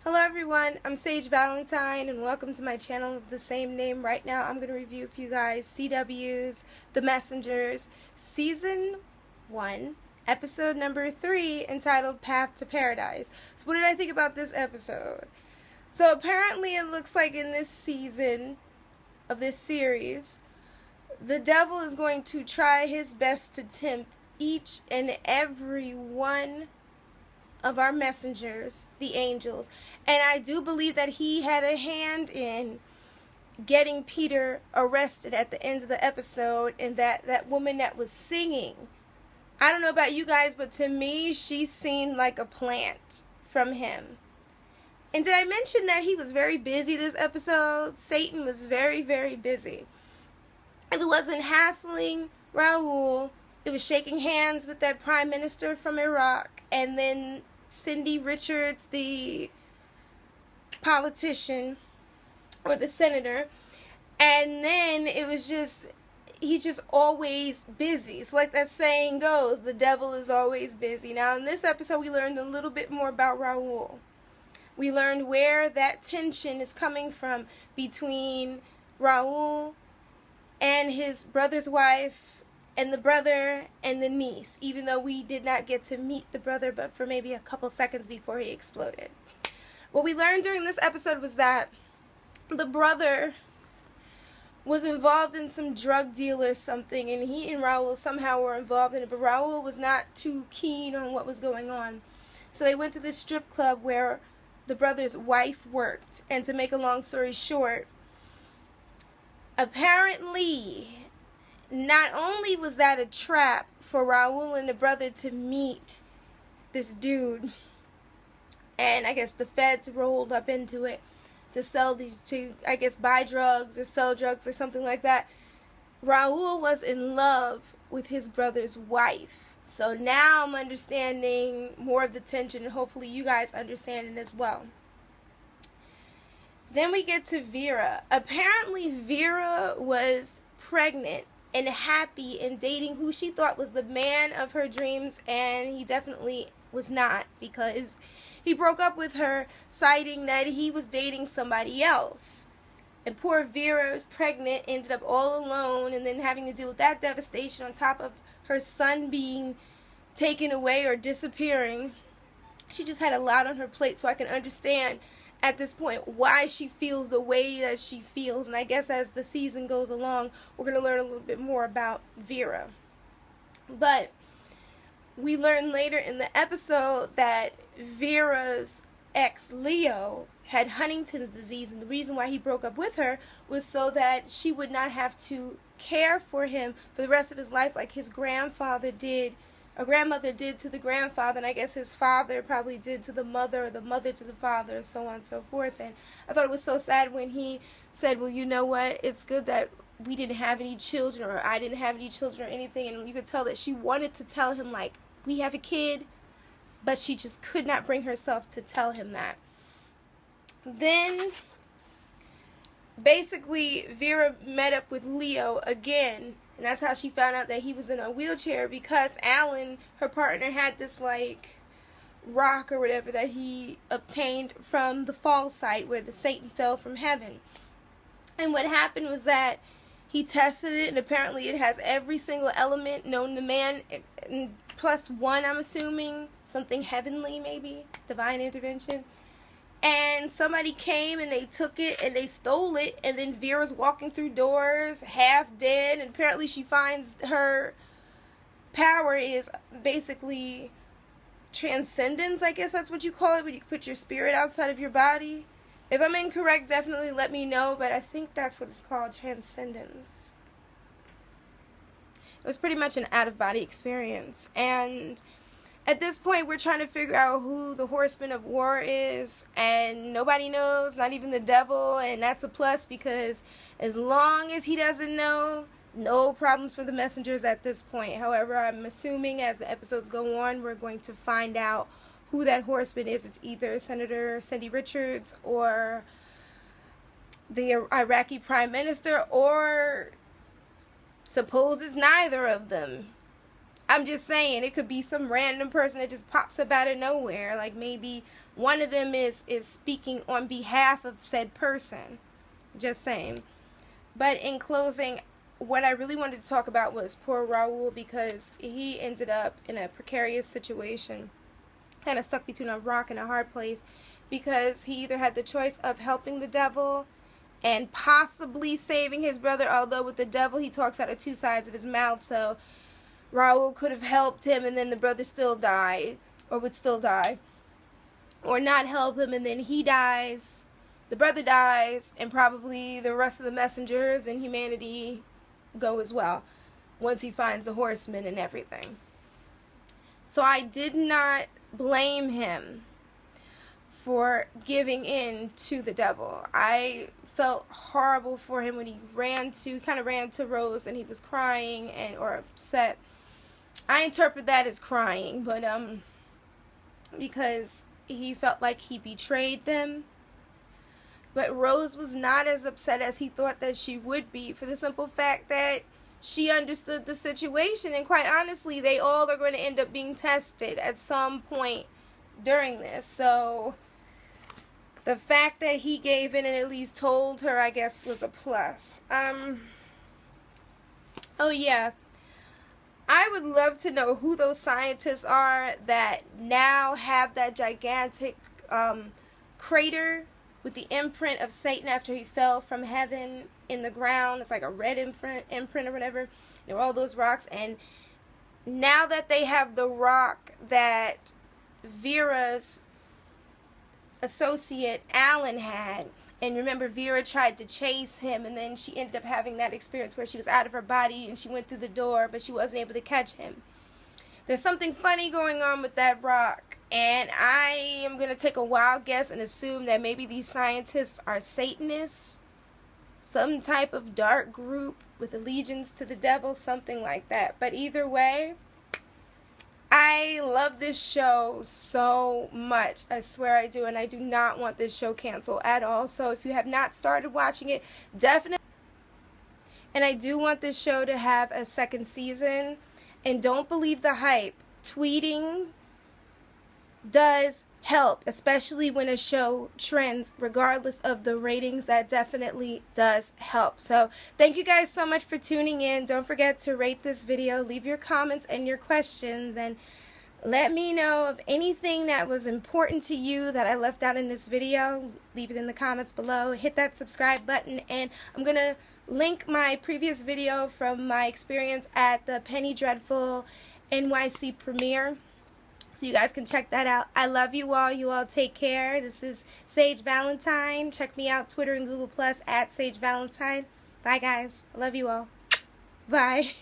Hello everyone, I'm SageValentine and welcome to my channel of the same name. Right now I'm going to review for you guys CW's The Messengers Season 1, Episode number 3, entitled Path to Paradise. So what did I think about this episode? So apparently it looks like in this season of this series, the devil is going to try his best to tempt each and every one of our messengers, the angels. And I do believe that he had a hand in getting Peter arrested at the end of the episode, and that woman that was singing, I don't know about you guys, but to me, she seemed like a plant from him. And did I mention that he was very busy this episode? Satan was very, very busy. If it wasn't hassling Raul, it was shaking hands with that prime minister from Iraq, and then Cindy Richards, the politician or the senator, and then it was just, he's just always busy. So like that saying goes, the devil is always busy. Now in this episode we learned a little bit more about Raul. We learned where that tension is coming from between Raul and his brother's wife and the brother and the niece, even though we did not get to meet the brother but for maybe a couple seconds before he exploded. What we learned during this episode was that the brother was involved in some drug deal or something, and he and Raul somehow were involved in it, but Raul was not too keen on what was going on. So they went to this strip club where the brother's wife worked, and to make a long story short, apparently not only was that a trap for Raul and the brother to meet this dude, and I guess the feds rolled up into it to sell these, to I guess buy drugs or sell drugs or something like that. Raul was in love with his brother's wife. So now I'm understanding more of the tension, and hopefully you guys understand it as well. Then we get to Vera. Apparently Vera was pregnant and happy and dating who she thought was the man of her dreams, and he definitely was not, because he broke up with her, citing that he was dating somebody else. And poor Vera was pregnant, ended up all alone, and then having to deal with that devastation on top of her son being taken away or disappearing. She just had a lot on her plate, so I can understand at this point why she feels the way that she feels. And I guess as the season goes along, we're going to learn a little bit more about Vera. But we learn later in the episode that Vera's ex, Leo, had Huntington's disease, and the reason why he broke up with her was so that she would not have to care for him for the rest of his life like his grandfather did, or grandmother did to the grandfather, and I guess his father probably did to the mother, or the mother to the father, so on and so forth. And I thought it was so sad when he said, well, you know what, it's good that we didn't have any children, or I didn't have any children or anything. And you could tell that she wanted to tell him, like, we have a kid, but she just could not bring herself to tell him that. Then basically Vera met up with Leo again, and that's how she found out that he was in a wheelchair, because Alan, her partner, had this like rock or whatever that he obtained from the fall site where the Satan fell from heaven. And what happened was that he tested it, and apparently it has every single element known to man, plus one, I'm assuming, something heavenly, maybe divine intervention. And somebody came and they took it and they stole it, and then Vera's walking through doors half dead, and apparently she finds her power is basically transcendence, I guess that's what you call it, when you put your spirit outside of your body. If I'm incorrect, definitely let me know, but I think that's what it's called, transcendence. It was pretty much an out-of-body experience, and at this point, we're trying to figure out who the horseman of war is, and nobody knows, not even the devil, and that's a plus, because as long as he doesn't know, no problems for the messengers at this point. However, I'm assuming as the episodes go on, we're going to find out who that horseman is. It's either Senator Cindy Richards or the Iraqi Prime Minister, or suppose it's neither of them. I'm just saying, it could be some random person that just pops up out of nowhere, like maybe one of them is speaking on behalf of said person. Just saying. But in closing, what I really wanted to talk about was poor Raul, because he ended up in a precarious situation, kind of stuck between a rock and a hard place, because he either had the choice of helping the devil and possibly saving his brother, although with the devil he talks out of two sides of his mouth, so Raul could have helped him and then the brother still died, or would still die, or not help him and then he dies, the brother dies, and probably the rest of the messengers and humanity go as well once he finds the horseman and everything. So I did not blame him for giving in to the devil. I felt horrible for him when he kind of ran to Rose and he was crying or upset. I interpret that as crying, but because he felt like he betrayed them. But Rose was not as upset as he thought that she would be, for the simple fact that she understood the situation, and quite honestly, they all are going to end up being tested at some point during this. So the fact that he gave in and at least told her, I guess, was a plus. Oh yeah, I would love to know who those scientists are that now have that gigantic crater with the imprint of Satan after he fell from heaven in the ground. It's like a red imprint or whatever. There were all those rocks, and now that they have the rock that Vera's associate Alan had, and remember Vera tried to chase him, and then she ended up having that experience where she was out of her body and she went through the door, but she wasn't able to catch him. There's something funny going on with that rock, and I am going to take a wild guess and assume that maybe these scientists are Satanists, some type of dark group with allegiance to the devil, something like that. But either way, I love this show so much. I swear I do, and I do not want this show canceled at all. So if you have not started watching it, definitely. And I do want this show to have a second season. And don't believe the hype. Tweeting does help, especially when a show trends, regardless of the ratings. That definitely does help. So thank you guys so much for tuning in. Don't forget to rate this video, leave your comments and your questions, and let me know of anything that was important to you that I left out in this video. Leave it in the comments below. Hit that subscribe button, and I'm gonna link my previous video from my experience at the Penny Dreadful NYC premiere, so you guys can check that out. I love you all. You all take care. This is SageValentine. Check me out Twitter and Google Plus at SageValentine. Bye guys. I love you all. Bye.